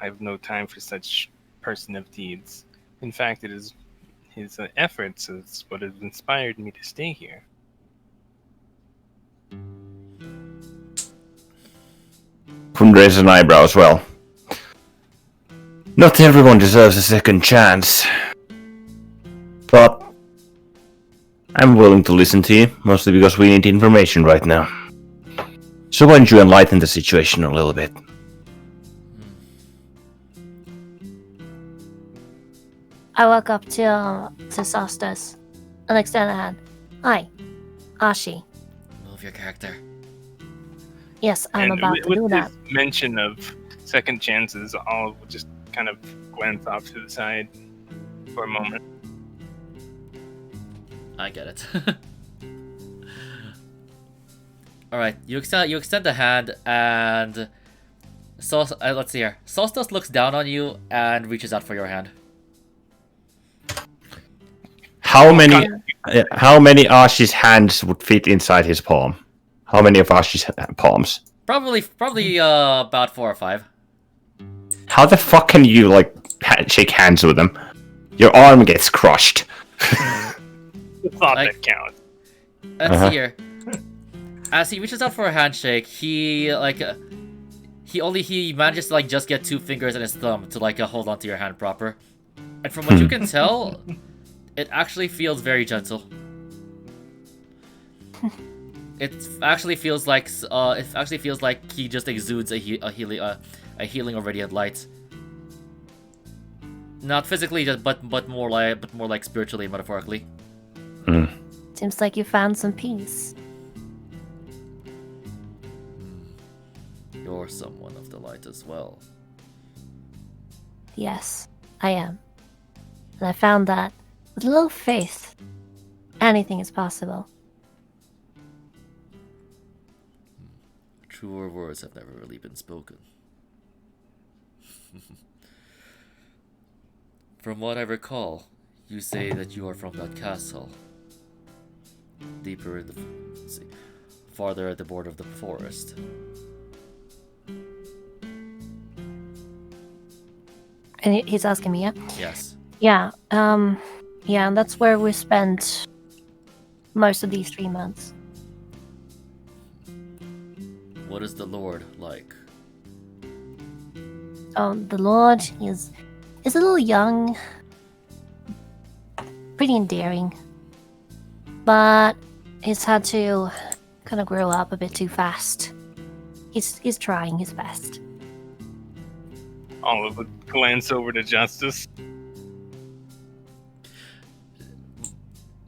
I have no time for such person of deeds. In fact, it is his efforts is what has inspired me to stay here. Kun raises an eyebrow as well. Not everyone deserves a second chance. But I'm willing to listen to you, mostly because we need information right now. So why don't you enlighten the situation a little bit? I walk up to Sostas and extend a hand. Hi, Ashi. Move your character. Yes, I'm And about to do with that. this mention of second chances, Olive would just kind of glance off to the side for a moment. I get it. Alright, you extend the hand, and let's see here. Solstas looks down on you and reaches out for your hand. How many Ashi's hands would fit inside his palm? How many of Ashi's palms? Probably about 4 or 5. How the fuck can you shake hands with him? Your arm gets crushed. The thought that counts. Let's see here. As he reaches out for a handshake, he manages to just get 2 fingers and his thumb to hold onto your hand proper. And from what you can tell, it actually feels very gentle. It actually feels like he just exudes a healing or radiant light. Not physically, but more like spiritually and metaphorically. Seems like you found some peace. You're someone of the light as well. Yes, I am. And I found that with a little faith, anything is possible. Truer words have never really been spoken. From what I recall, you say that you are from that castle. Deeper in the... farther at the border of the forest. And he's asking me, yeah? Yes. Yeah, yeah, and that's where we spent most of these 3 months. What is the Lord like? The Lord is a little young, pretty endearing, but he's had to kind of grow up a bit too fast. He's trying his best. Olive would glance over to Justice.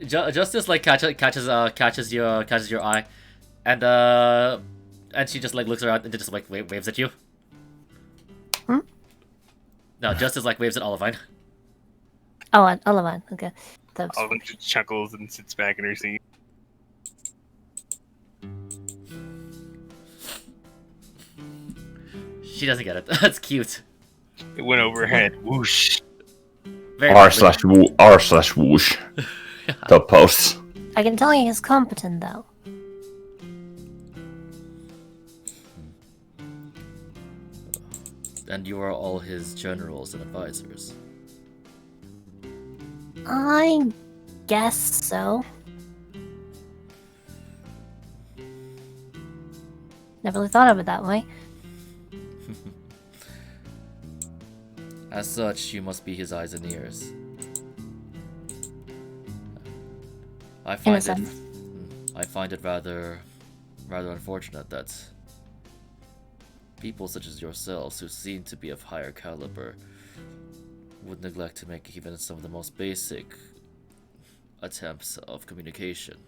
Justice catches your eye, and she just looks around and just waves at you. No, Justice waves at Olivine. Oh, and Olivine, okay. Olive just chuckles and sits back in her seat. She doesn't get it. That's cute. It went over her head. Whoosh. R/whoosh. The posts. I can tell you he's competent, though. And you are all his generals and advisors. I guess so. Never really thought of it that way. As such, you must be his eyes and ears. I In a find it. sense. I find it rather unfortunate that people such as yourselves, who seem to be of higher caliber, would neglect to make even some of the most basic attempts of communication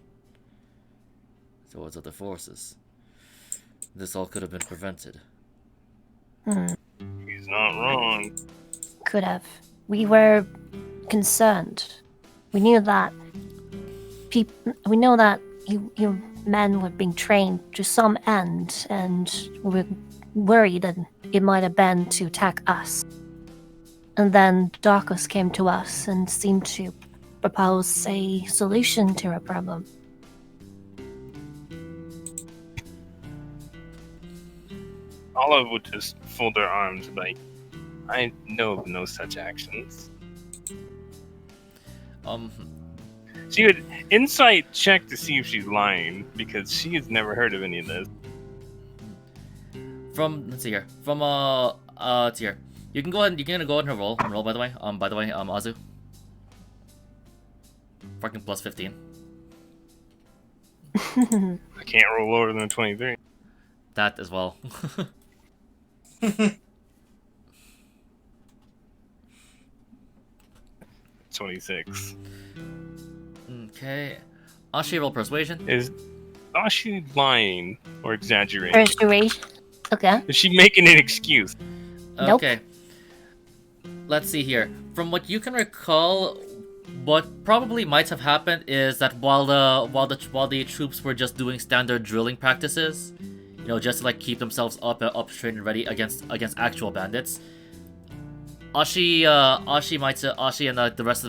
towards other forces. This all could have been prevented. He's not wrong. Could have. We were concerned. We knew that we know that you men were being trained to some end, and we were worried that it might have been to attack us. And then Darkus came to us and seemed to propose a solution to our problem. Olive would just fold her arms like, I know of no such actions. She would insight check to see if she's lying, because she has never heard of any of this. Let's see here. It's here. You can go ahead. You can go ahead and roll. Roll, by the way. Azu. Fucking plus 15. I can't roll lower than 23. That as well. 26. Okay. Ashi, roll persuasion. Is she lying or exaggerating? Persuasion. Okay. Is she making an excuse? Nope. Okay. Let's see here. From what you can recall, what probably might have happened is that while the troops were just doing standard drilling practices, you know, just to like keep themselves up trained and ready against actual bandits, Ashi and the rest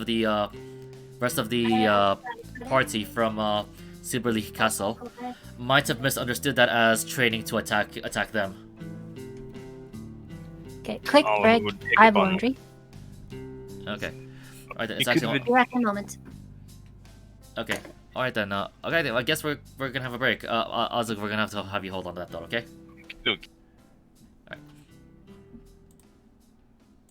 of the party from Silver League Castle might have misunderstood that as training to attack them. Okay, quick Olive break. would pick I have up on laundry. Okay. Alright, it's You actually could've Be back in a moment. okay. Alright then. Okay, then I guess we're gonna have a break. Ozug, we're gonna have to have you hold on to that though. Okay. Okay.